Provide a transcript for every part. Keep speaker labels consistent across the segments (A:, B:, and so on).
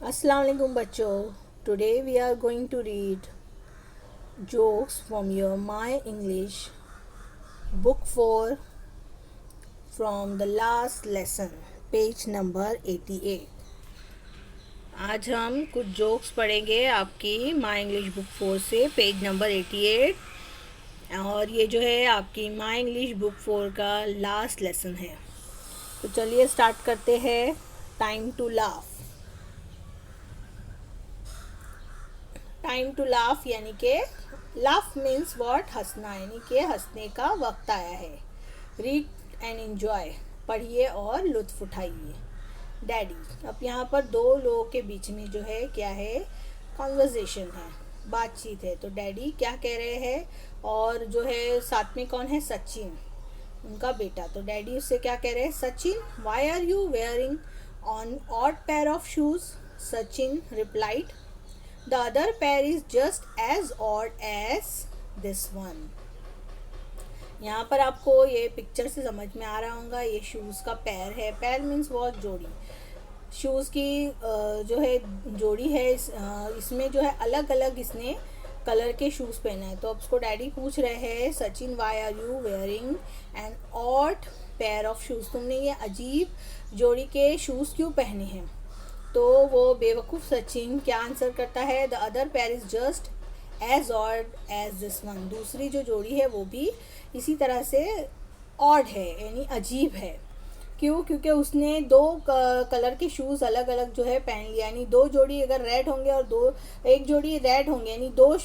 A: Assalamu alaikum bachcho. Today we are going to read jokes from your My English book 4 from the last lesson, page number 88. आज हम कुछ jokes पढ़ेंगे आपकी my English book 4 से page number 88, और ये जो है आपकी माई इंग्लिश बुक 4 का लास्ट लेसन है। तो चलिए स्टार्ट करते हैं। Time to laugh. Time to laugh यानी कि लाफ मीन्स वॉट, हंसना, यानी कि हंसने का वक्त आया है। रीड एंड एंजॉय, पढ़िए और लुत्फ उठाइए। डैडी, अब यहाँ पर दो लोगों के बीच में जो है क्या है, कॉन्वर्जेशन है, बातचीत है। तो डैडी क्या कह रहे हैं, और जो है साथ में कौन है, सचिन, उनका बेटा। तो डैडी उससे क्या कह रहे हैं, Sachin why are you wearing on odd pair of shoes. Sachin replied, the other pair is just as odd as this one। यहाँ पर आपको ये पिक्चर से समझ में आ रहा होगा, ये शूज़ का पैर है। पैर मीन्स बहुत जोड़ी, शूज़ की जो है जोड़ी है। इसमें जो है अलग अलग इसने कलर के शूज़ पहने हैं। तो अब उसको डैडी पूछ रहे हैं, Sachin why are you wearing an odd pair of shoes, तुमने ये अजीब जोड़ी के शूज़ क्यों पहने हैं। तो वो बेवकूफ़ सचिन क्या आंसर करता है, the other pair is just as odd as this one, दूसरी जो जोड़ी है वो भी इसी तरह से ऑड है, यानी अजीब है। क्यों, क्योंकि उसने दो कलर के शूज़ अलग अलग जो है पहन लिया, यानी दो जोड़ी अगर रेड होंगे और एक जोड़ी रेड होंगे, यानी दो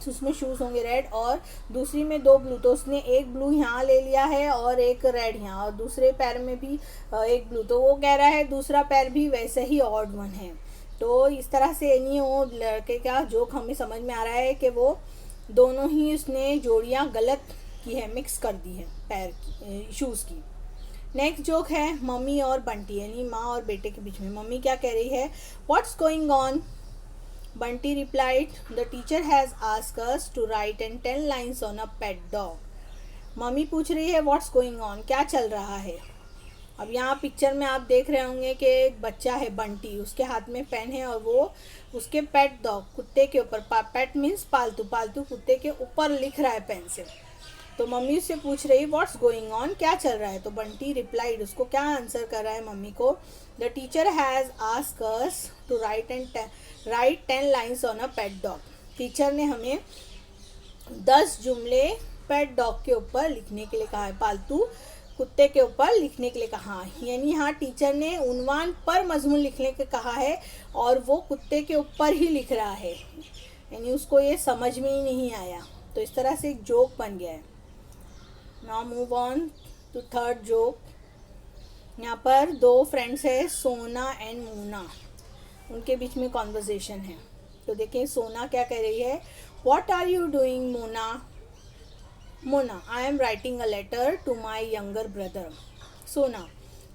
A: उसमें शूज़ होंगे रेड, और दूसरी में दो ब्लू। तो उसने एक ब्लू यहाँ ले लिया है और एक रेड यहाँ, और दूसरे पैर में भी एक ब्लू। तो वो कह रहा है दूसरा पैर भी वैसे ही ऑड वन है। तो इस तरह से यानी वो लड़के का जोक हमें समझ में आ रहा है कि वो दोनों ही उसने जोड़ियाँ गलत की है, मिक्स कर दी है पैर की, शूज़ की। नेक्स्ट जोक है मम्मी और बंटी, यानी माँ और बेटे के बीच में। मम्मी क्या कह रही है, what's going on. Bunty replied, the teacher has asked us to write 10 lines on a pet dog। Mummy पूछ रही है व्हाट्स गोइंग ऑन, क्या चल रहा है। अब यहाँ पिक्चर में आप देख रहे होंगे कि एक बच्चा है बंटी, उसके हाथ में पेन है और वो उसके पेट डॉग, कुत्ते के ऊपर, पेट मीन्स पालतू, पालतू कुत्ते के ऊपर लिख रहा है पेन से। तो मम्मी उससे पूछ रही व्हाट्स गोइंग ऑन, क्या चल रहा है। तो बंटी रिप्लाइड, उसको क्या आंसर कर रहा है मम्मी को, the teacher has asked us to write 10 lines on a pet dog. Teacher ने हमें 10 जुमले पेट डॉग के ऊपर लिखने के लिए कहा है, पालतू कुत्ते के ऊपर लिखने के लिए कहा। यानी यहाँ टीचर ने उन्वान पर मजमून लिखने के कहा है और वो कुत्ते के ऊपर ही लिख रहा है, यानी उसको ये समझ में ही नहीं आया। तो इस तरह से एक जोक बन गया है। Now move on to third joke. यहाँ पर दो फ्रेंड्स है, सोना एंड मोना, उनके बीच में कॉन्वर्जेशन है। तो देखें सोना क्या कह रही है, what are you doing Mona. Mona, I am writing a letter to my younger brother. Sona,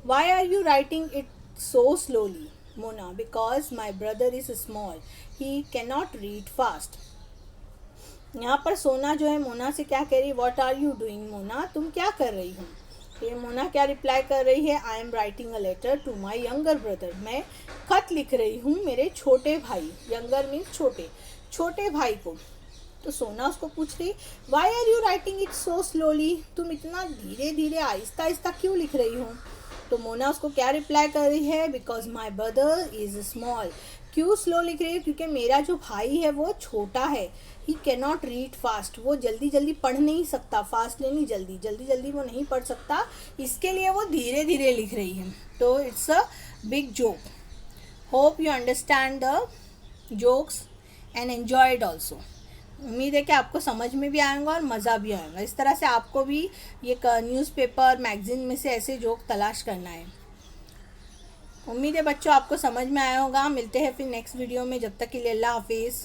A: why are you writing it so slowly. Mona, because my brother is small, he can not read fast. यहाँ पर सोना जो है मोना से क्या कह रही है, what are you doing Mona, तुम क्या कर रही हो। तो ये मोना क्या रिप्लाई कर रही है, I am writing a letter to my younger brother, मैं खत लिख रही हूँ मेरे छोटे भाई, यंगर मीन्स छोटे, छोटे भाई को। तो सोना उसको पूछ रही, why are you writing it so slowly, तुम इतना धीरे धीरे आहिस्ता आहिस्ता क्यों लिख रही हो। तो मोना उसको क्या रिप्लाई कर रही है, because my brother is small, क्यों स्लो लिख रही है, क्योंकि मेरा जो भाई है वो छोटा है। ही कैन नॉट रीड फास्ट, वो जल्दी जल्दी पढ़ नहीं सकता, फास्ट नहीं, जल्दी जल्दी जल्दी वो नहीं पढ़ सकता, इसके लिए वो धीरे धीरे लिख रही है। तो it's a big joke. Hope you understand the jokes and enjoy it also. उम्मीद है कि आपको समझ में भी आएगा और मज़ा भी आएगा। इस तरह से आपको भी ये न्यूज़पेपर मैगज़ीन में से ऐसे जोक तलाश करना है। उम्मीद है बच्चों आपको समझ में आया होगा। मिलते हैं फिर नेक्स्ट वीडियो में, जब तक के लिए अल्लाह हाफिज़।